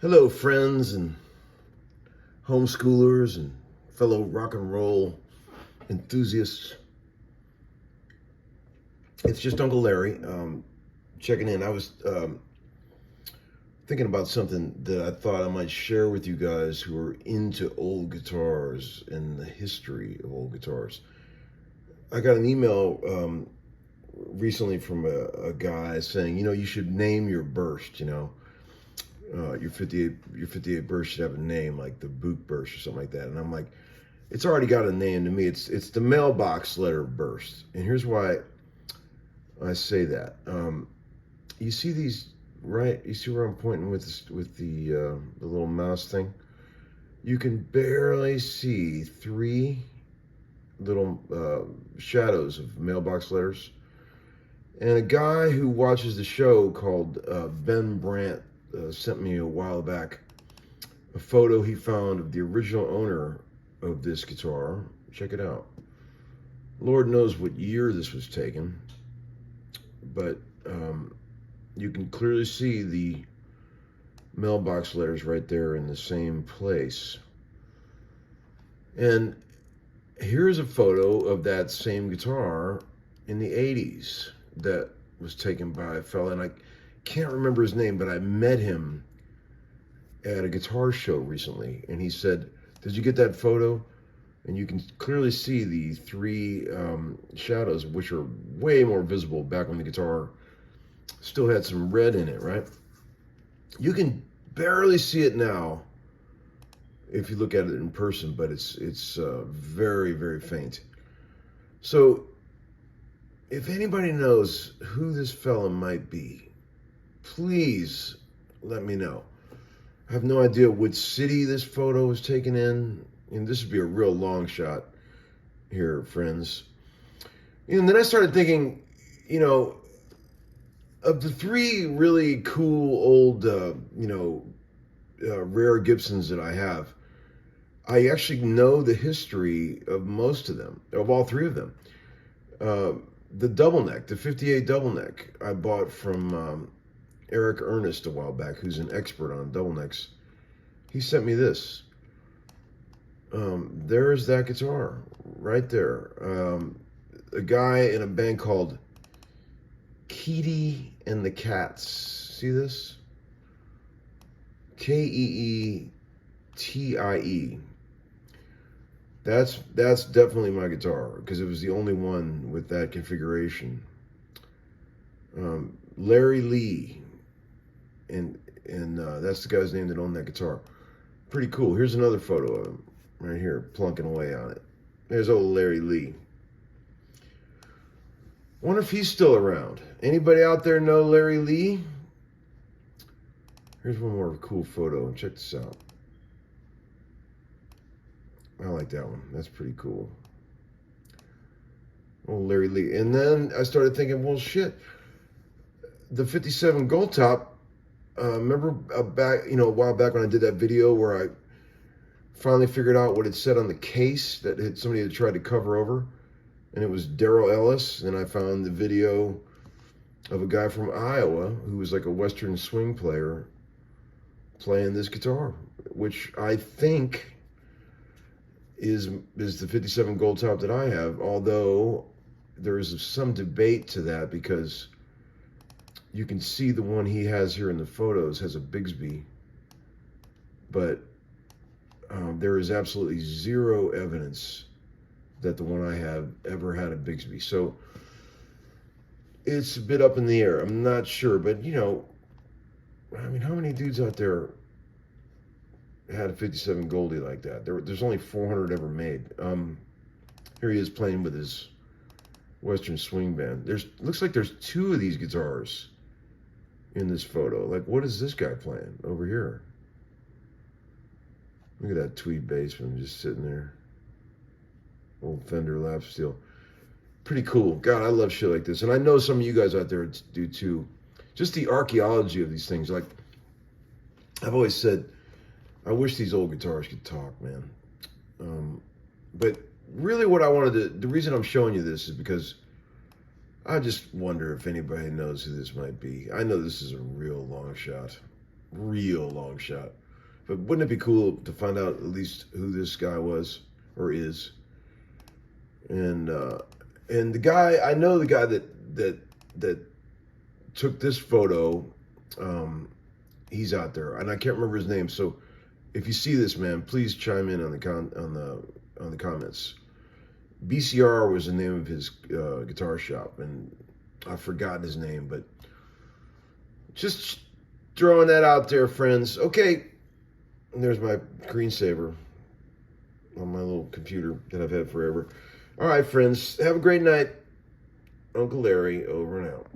Hello, friends and homeschoolers and fellow rock and roll enthusiasts. It's just Uncle Larry checking in. I was thinking about something that I thought I might share with you guys who are into old guitars and the history of old guitars. I got an email recently from a guy saying, you should name your burst, your 58 burst should have a name like the boot burst or something like that. And I'm like, it's already got a name to me. It's the Mailbox Letter Burst. And here's why I say that. You see these, right? You see where I'm pointing with the little mouse thing? You can barely see three little shadows of mailbox letters. And a guy who watches the show called Ben Brandt sent me a while back a photo he found of the original owner of this guitar. Check it out. Lord knows what year this was taken, but you can clearly see the mailbox letters right there in the same place. And here's a photo of that same guitar in the 80s that was taken by a fella, and I can't remember his name, but I met him at a guitar show recently, and he said, did you get that photo? And you can clearly see the three shadows, which are way more visible back when the guitar still had some red in it, right? You can barely see it now if you look at it in person, but it's very, very faint. So if anybody knows who this fella might be, please let me know. I have no idea which city this photo was taken in. And this would be a real long shot here, friends. And then I started thinking, of the three really cool old, rare Gibsons that I have, I actually know the history of most of them, of all three of them. The doubleneck, the 58 doubleneck, I bought from Eric Ernest a while back, who's an expert on doublenecks. He sent me this. There's that guitar right there. A guy in a band called Keetie and the Cats. See this? Keetie. That's definitely my guitar because it was the only one with that configuration. Larry Lee, and that's the guy's name that owned that guitar. Pretty cool. Here's another photo of him right here, plunking away on it. There's old Larry Lee. Wonder if he's still around. Anybody out there know Larry Lee? Here's one more cool photo. Check this out. I like that one. That's pretty cool. Oh, Larry Lee. And then I started thinking, well, shit. The 57 Goldtop, remember back, a while back when I did that video where I finally figured out what it said on the case that somebody had tried to cover over, and it was Darrell Ellis. And I found the video of a guy from Iowa who was like a Western swing player playing this guitar, which I think is the 57 Goldtop that I have, although there is some debate to that because you can see the one he has here in the photos has a Bigsby, but there is absolutely zero evidence that the one I have ever had a Bigsby. So it's a bit up in the air. I'm not sure, but how many dudes out there had a 57 Goldie like that? There's only 400 ever made. Here he is playing with his Western swing band. Looks like there's two of these guitars in this photo. Like, what is this guy playing over here? Look at that tweed bassman just sitting there. Old Fender lap steel. Pretty cool. God, I love shit like this. And I know some of you guys out there do too. Just the archaeology of these things. Like, I've always said, I wish these old guitars could talk, man. But really what I wanted the reason I'm showing you this is because I just wonder if anybody knows who this might be. I know this is a real long shot. real long shot. But wouldn't it be cool to find out at least who this guy was or is? And the guy, I know the guy that took this photo. He's out there, and I can't remember his name. So if you see this, man, please chime in on the comments. BCR was the name of his guitar shop, and I've forgotten his name, but just throwing that out there, friends. Okay, and there's my screensaver on my little computer that I've had forever. All right, friends, have a great night. Uncle Larry, over and out.